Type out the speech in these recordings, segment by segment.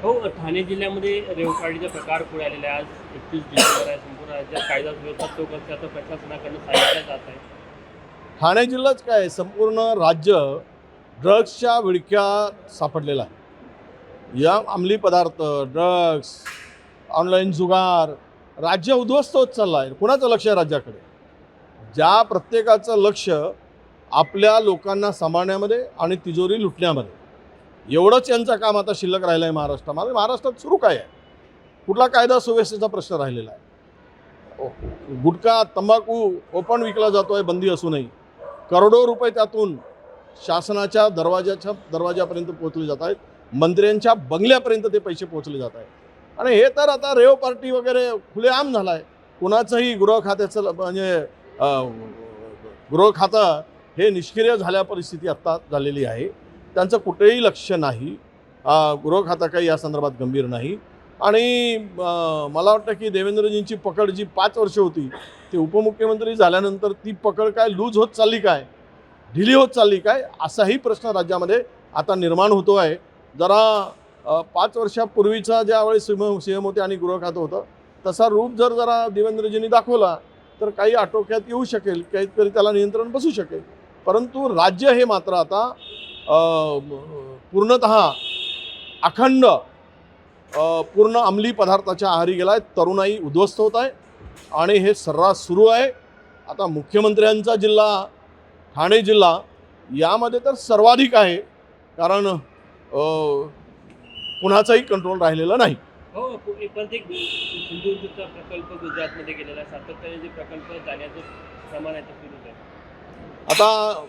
हो, ठाणे जिल्ह्यामध्ये रेवकाळीचा प्रकार पुढे आलेला आहे. आज 31 डिसेंबर आहे. संपूर्ण राज्यात कायदा सुव्यवस्था चोख असल्याचं प्रशासनाकडून सांगितलं जात आहे. ठाणे जिल्हाच काय संपूर्ण राज्य ड्रग्सच्या विळख्यात सापडलेला आहे। या अंमली पदार्थ, ड्रग्स, ऑनलाईन जुगार, राज्य उद्ध्वस्त होत चाललं आहे। कुणाचं लक्ष आहे राज्याकडे? ज्या प्रत्येकाचं लक्ष आपल्या लोकांना सांभाळण्यामध्ये आणि तिजोरी लुटण्यामध्ये, एवढंच यांचं काम आता शिल्लक राहिलं आहे महाराष्ट्रामध्ये। महाराष्ट्रात सुरू काय आहे? कुठला कायदा सुव्यवस्थेचा प्रश्न राहिलेला आहे? गुटखा, तंबाखू ओपन विकला जातो आहे बंदी असूनही। करोडो रुपये त्यातून शासनाच्या दरवाजापर्यंत पोहोचले जात आहेत, मंत्र्यांच्या बंगल्यापर्यंत ते पैसे पोहोचले जात आहेत। आणि हे तर आता रेव पार्टी वगैरे खुलेआम झाला आहे। कुणाचंही गृह खात्याचं म्हणजे गृह खातं हे निष्क्रिय झाल्या परिस्थिती आत्ता झालेली आहे। त्यांचं कुठेही लक्ष नाही। गृह खातं काही या संदर्भात गंभीर नाही। आणि मला वाटतं की देवेंद्रजींची पकड जी 5 वर्ष होती, ते उपमुख्यमंत्री झाल्यानंतर ती पकड काय लूज होत चालली काय, ढिली होत चालली काय, असाही प्रश्न राज्यामध्ये आता निर्माण होतो आहे। जरा 5 वर्षापूर्वीचा ज्यावेळी सीएम होते आणि गृह खातं होतं, तसा रूप जरा देवेंद्रजींनी दाखवला तर काही आटोक्यात येऊ शकेल, काहीतरी त्याला नियंत्रण बसू शकेल। परंतु राज्य हे मात्र आता पूर्णतः अखंड पूर्ण अंमली पदार्थाच्या आहारी गेला आहे। तरुणाई उद्ध्वस्त होत आहे आणि हे सर्रास सुरू आहे। आता मुख्यमंत्र्यांचा जिल्हा ठाणे जिल्हा यामध्ये तर सर्वाधिक आहे, कारण कुणाचाही कंट्रोल राहिलेला नाही। हो, प्रत्येक सिंधुदुर्गचा प्रकल्प गुजरातमध्ये गेलेला आहे। सातत्याने जे प्रकल्प जाण्याचं प्रमाण आहे ते सुरूच आहे। आता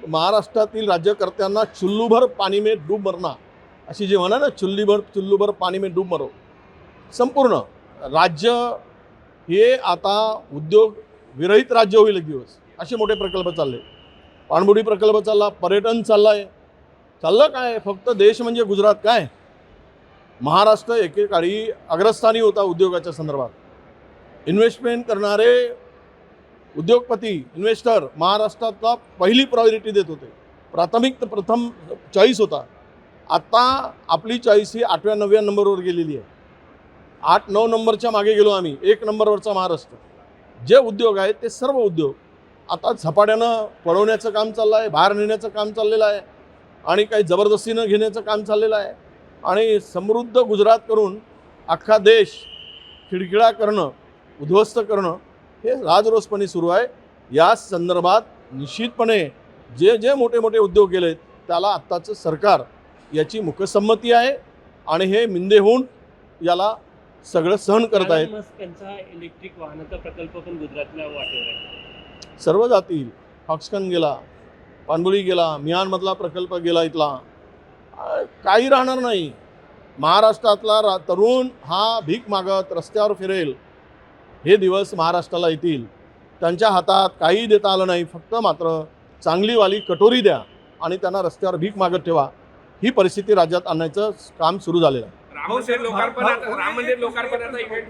महाराष्ट्रातील राज्यकर्त्यांना चुल्लूभर पाणी में डूब मरना अशी जी म्हणा ना, चुल्लूभर पाणी में डूब मरो, संपूर्ण राज्य हे आता उद्योग विरहित राज्य होईल एक दिवस। असे मोठे प्रकल्प चालले, पाणबुडी प्रकल्प चालला, पर्यटन चाललंय। चाललं काय? फक्त देश म्हणजे गुजरात काय? महाराष्ट्र एकेकाळी अग्रस्थानी होता उद्योगाच्या संदर्भात। इन्व्हेस्टमेंट करणारे उद्योगपती, इन्व्हेस्टर महाराष्ट्रातला पहिली प्रायोरिटी देत होते, प्रथम चॉईस होता। आता आपली चॉईस ही 8व्या 9व्या नंबरवर गेलेली आहे। 8-9 नंबरच्या मागे गेलो आम्ही। 1 नंबरवरचा महाराष्ट्र। जे उद्योग आहेत ते सर्व उद्योग आता झपाट्यानं पळवण्याचं काम चाललं आहे, बाहेर नेण्याचं काम चाललेलं आहे आणि काही जबरदस्तीनं घेण्याचं काम चाललेलं आहे। आणि समृद्ध गुजरात करून अख्खा देश खिळखिळा करणं, उद्ध्वस्त करणं हे राजरोसपणे सुरू आहे। या संदर्भात निश्चितपणे जे मोठे मोठे उद्योग गेलेत त्याला आत्ताचं सरकार याची मुखसंमती आहे आणि हे मिंदे होऊन याला सगळं सहन करत आहेत। त्यांचा इलेक्ट्रिक वाहनाचा प्रकल्प पण गुजरातला वाटेवर आहे। सर्व जातील। फॉक्सकन गेला, पाणबुडी गेला, मिहानमधला प्रकल्प गेला, इथला काही राहणार नाही। महाराष्ट्रातला तरुण हा भीक मागत रस्त्यावर फिरेल, हे दिवस महाराष्ट्राला येतील। त्यांच्या हातात काही देता आलं नाही, फक्त मात्र चांगलीवाली कटोरी द्या आणि त्यांना रस्त्यावर भीक मागत ठेवा। ही परिस्थिती राज्यात आणण्याचं काम सुरू झालेलं आहे। राम मंदिर लोकार्पणाचा इव्हेंट